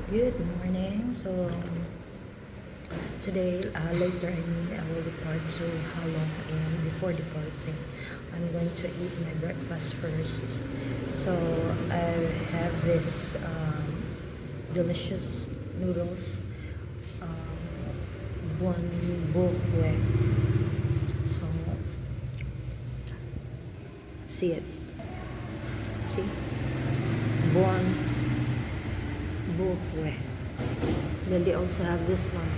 Good morning. So today, later I will depart to Halong, and before departing, I'm going to eat my breakfast first. So I have this delicious noodles, buon buhue. So see it. See, buon buhue. Then they also have this one.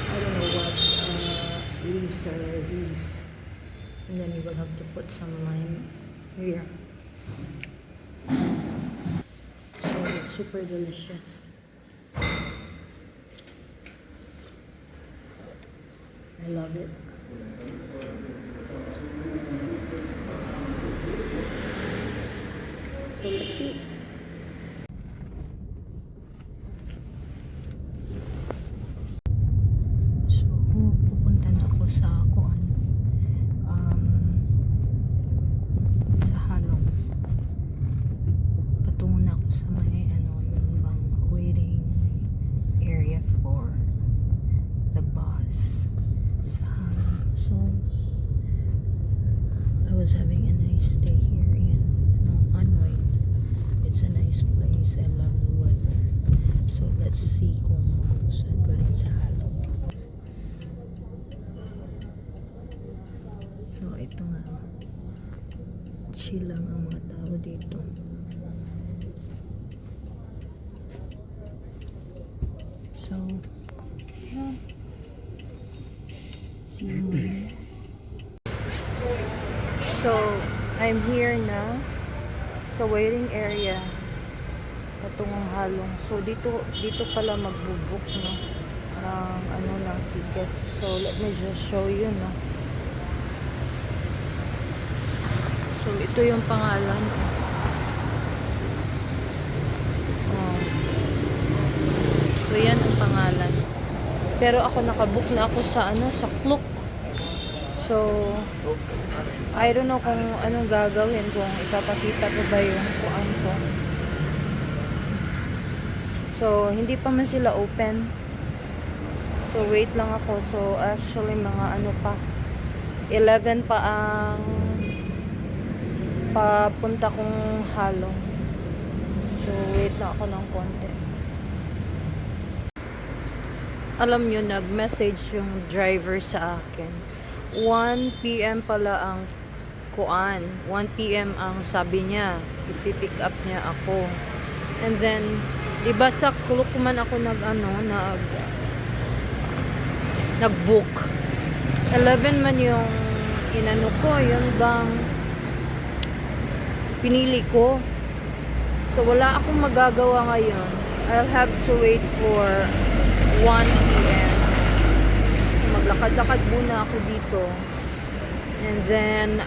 I don't know what leaves are these. And then you will have to put some lime here. So it's super delicious. I love it. So let's see. Pupuntan ako sa sa Halong. Patungo na ako sa may yung bang waiting area for the bus sa Halong. So I was having a nice stay here in Hanoi. It's a nice place. I love the weather. So let's see kung magugustuhan ko rin sa Halong. So ito nga, chill lang ang mga tao dito. So yeah, see you later. So I'm here na sa waiting area patungong Halong. So dito pala magbubook ng ng ticket. So let me just show you So ito yung pangalan. So yan ang pangalan. Pero ako nakabook na ako sa sa Klook. So I don't know kung anong gagawin, kung ipapakita ko ba yung kuan ko. So hindi pa man sila open. So wait lang ako. So actually mga pa 11 pa ang papunta kong Halong. So wait na ako ng konti. Alam nyo, nag-message yung driver sa akin. 1 PM pala ang kuan. 1 PM ang sabi niya. Ipipick up niya ako. And then, diba sa Klook man ako nag-book. 11 man yung inano ko, yun bang pinili ko. So wala akong magagawa ngayon. I'll have to wait for 1 PM. Maglakad-lakad muna ako dito. And then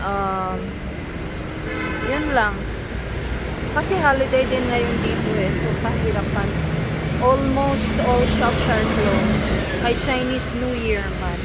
yun lang. Kasi holiday din ngayon dito so pahirapan. Almost all shops are closed. Ay Chinese New Year man.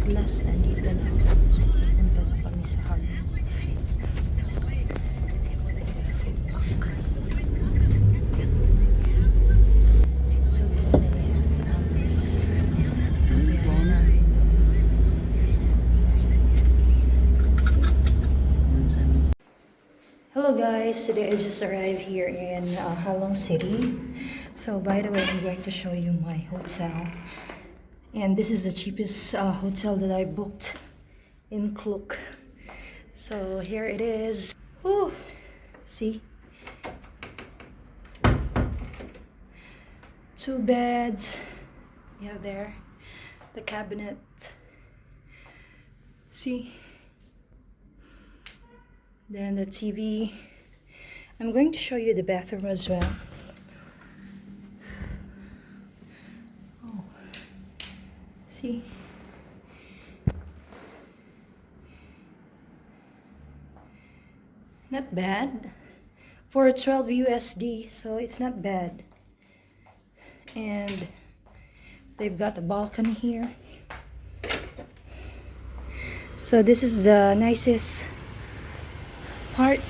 Last nandito na ako. Punta na kami sa Halong. So guys, today I just arrived here in Halong City. So by the way, I'm going to show you my hotel. And this is the cheapest hotel that I booked in Klook. So here it is. Whew. See? 2 beds. You have there the cabinet. See? Then the TV. I'm going to show you the bathroom as well. Oh, see? Not bad. For 12 USD, so it's not bad. And they've got a balcony here. So this is the nicest part.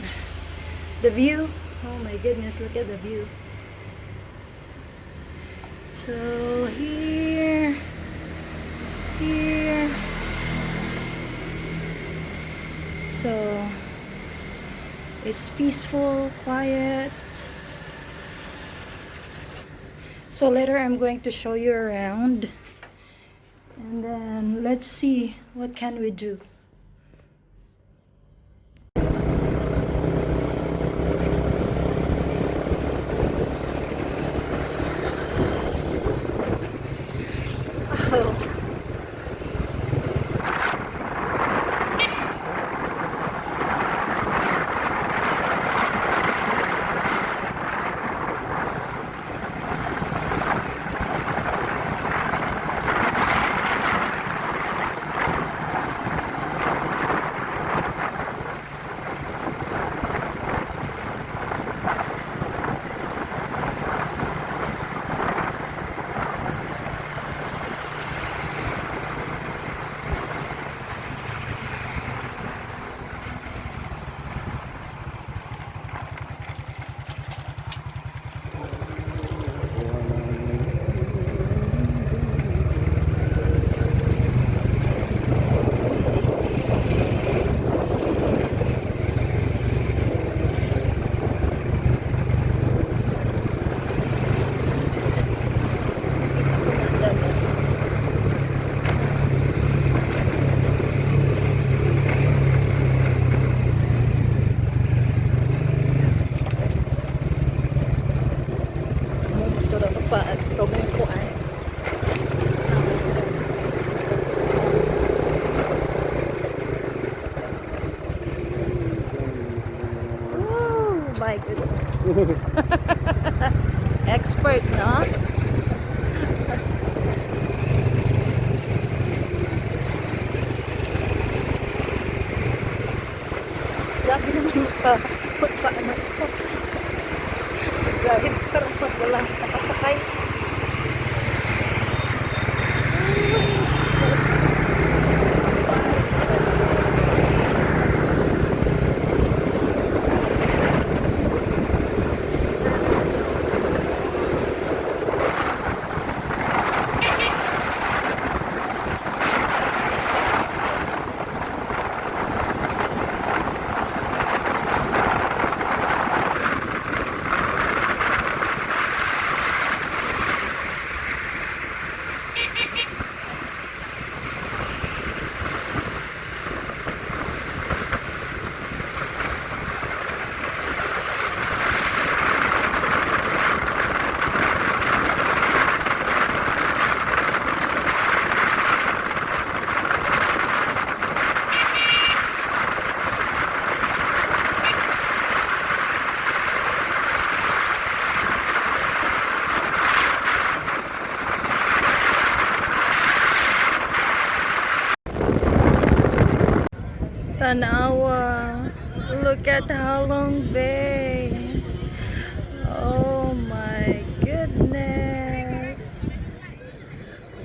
The view. Oh my goodness, look at the view. So here. So it's peaceful, quiet. So later I'm going to show you around. And then let's see what can we do. Oh. My goodness. Expert, no? Grabe naman pa. Paano ito? Grabe parang pag walang nakasakay. Tanawa. Look at Halong Bay. Oh my goodness.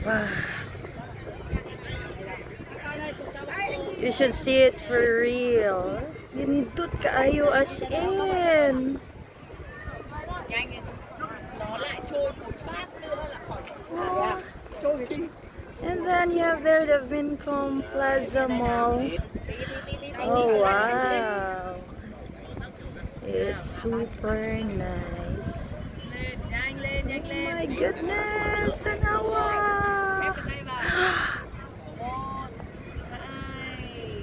Wow. You should see it for real. Ginidot kaayo as in. Oh. And then you have there the Vincom Plaza Mall. Oh wow. It's super nice. Oh my goodness, tanawa!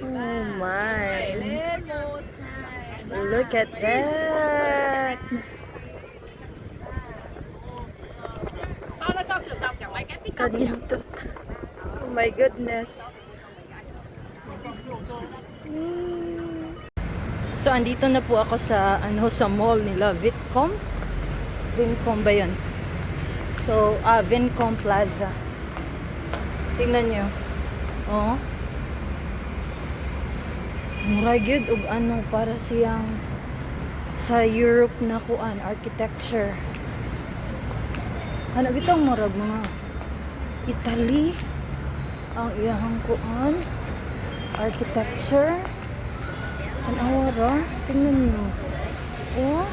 Oh my. Look at that. Kanindot. Oh my goodness. So andito na po ako sa sa mall nila, Vitcom. Vincom ba 'yun? So, Vincom Plaza. Tingnan nyo. Oh. Mura gyud og para siyang sa Europe na kuan architecture. Ano bitong murag mga Italy ang iyang kuan architecture. Ang awara, tingnan nyo. Oh,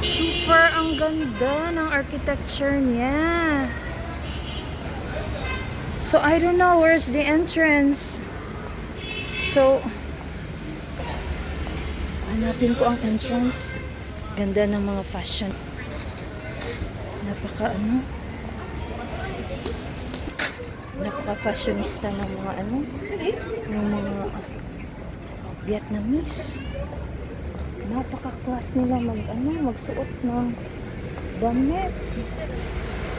super ang ganda ng architecture niya. So, I don't know where's the entrance. So, hanapin ko ang entrance. Ganda ng mga fashion. Napaka-fashionista ng mga yung mga Vietnamese. Napaka-class nila magsuot ng damit.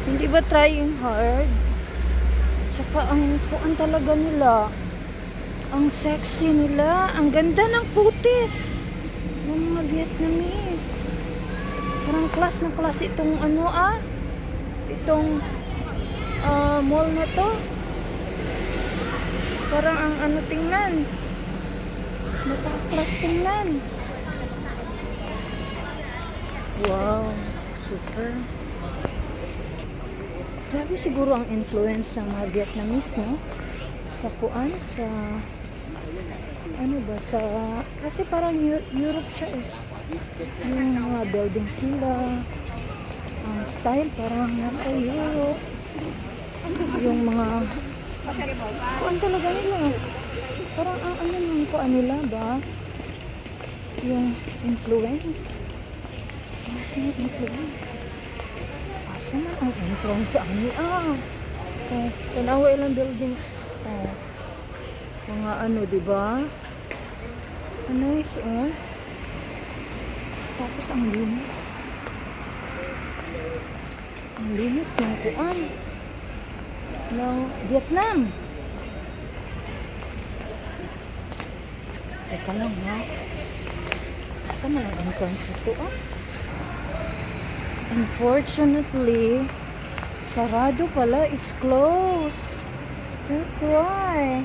Hindi ba trying hard? Tsaka ang puan talaga nila. Ang sexy nila. Ang ganda ng putis ng mga Vietnamese. Parang class na class itong itong mall na to. Parang ang tingnan. Napaka-class tingnan. Wow, super. Grabe siguro ang influence ng mga Vietnamese, no? Sa kuan, kasi parang Europe siya eh. Yung mga building sila, ang style parang nasa Europe. Yung mga kuan talaga nila. Parang yung kuan nila ba? Yung influence. Yung influence. Asa na ang influence sa amin? Tanawa ilang building. Mga diba? Nice, Tapos ang linis. Ang linis ng kuan. Ng Vietnam. Teka lang, ha? Asa man ang entrance ito, Unfortunately, sarado pala. It's closed. That's why.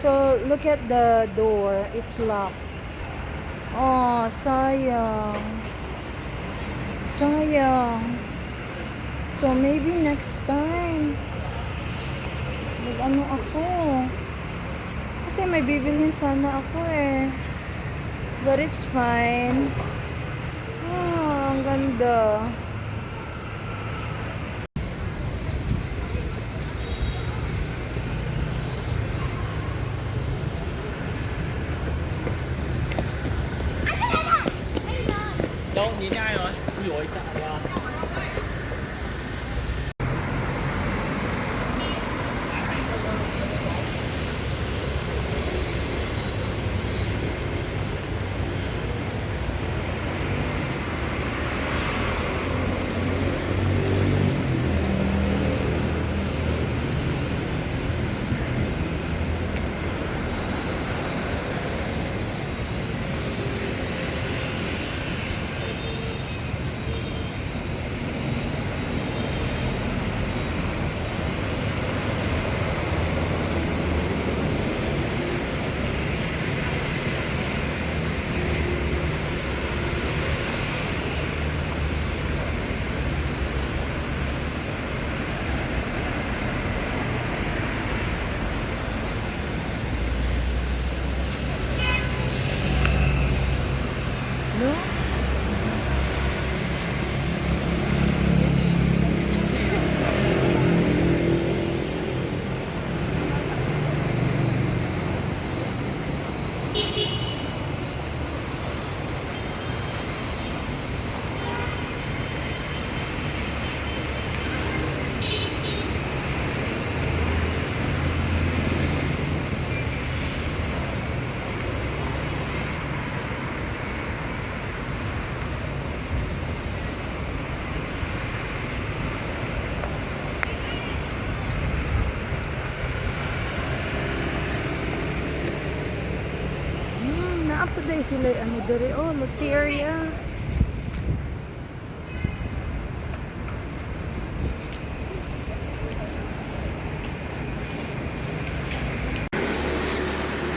So, look at the door. It's locked. Oh, sayang. Sayang. So, maybe next time. Ako. Kasi may bibilhin sana ako eh. But it's fine. Ang ganda. Naapo dahil sila ano dere. Oh, Loteria.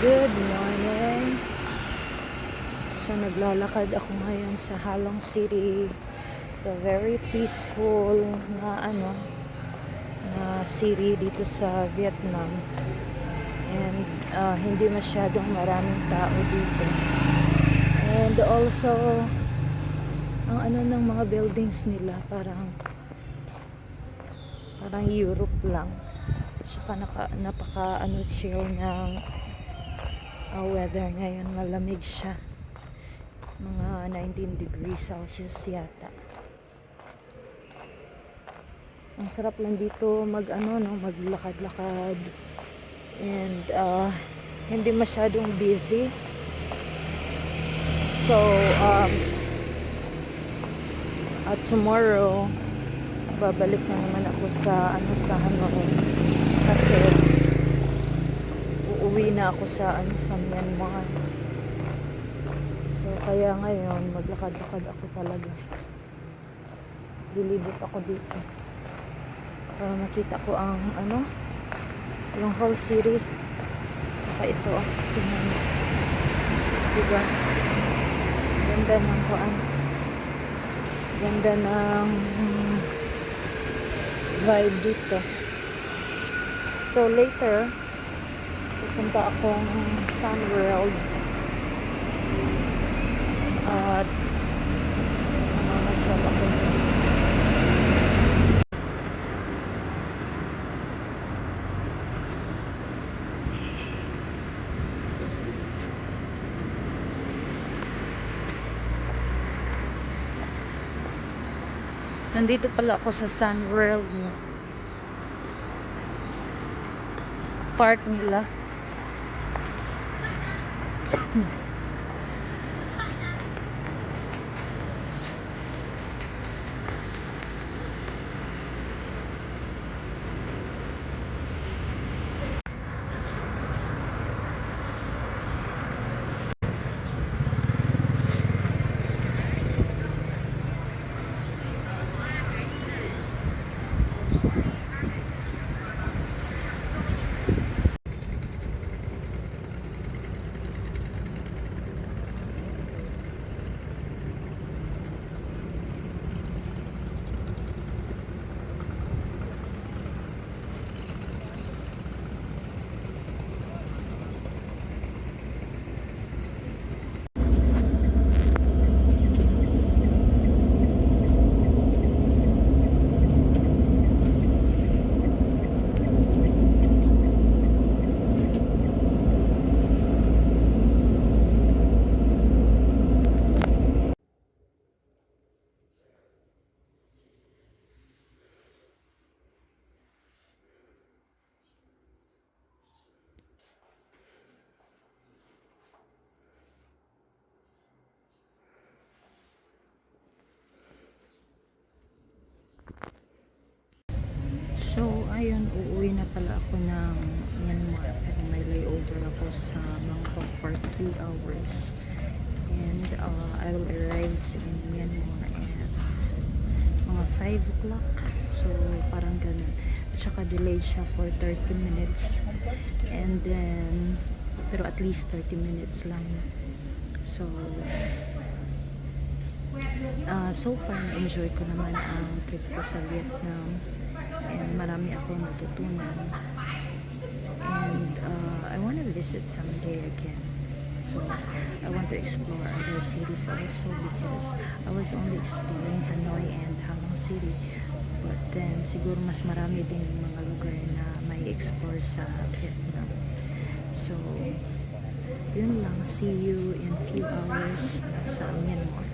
Good morning. So naglalakad ako ngayon sa Halong City. So very peaceful na na city dito sa Vietnam. And hindi masyadong maraming tao dito. And also ang ng mga buildings nila parang Europe lang. Saka napaka chill ng weather ngayon. Malamig siya. Mga 19 degrees Celsius yata. Ang sarap lang dito maglakad-lakad. And hindi masyadong busy. So at tomorrow babalik na naman ako sa Hanoi kasi uuwi na ako sa Myanmar. So kaya ngayon maglakad-lakad ako talaga. Lilibot ako dito para makita ko ang yung whole city. Saka ito tingnan mo, diba? Ganda ng ganda ng vibe dito. So later pupunta akong Sun World at mamasyal ako. Nandito pala ako sa Sun World park nila. So, ayun, uuwi na pala ako ng Myanmar. Pero may layover ako sa Bangkok for 3 hours. And I will arrive in Myanmar at mga 5 o'clock. So, parang ganun. At saka delayed siya for 30 minutes. And then, pero at least 30 minutes lang. So, so far, na-enjoy ko naman ang trip ko sa Vietnam. And marami akong natutunan. And I want to visit someday again. So I want to explore other cities also because I was only exploring Hanoi and Halong City. But then siguro mas marami din mga lugar na may explore sa Vietnam. So yun lang. See you in few hours sa Myanmar.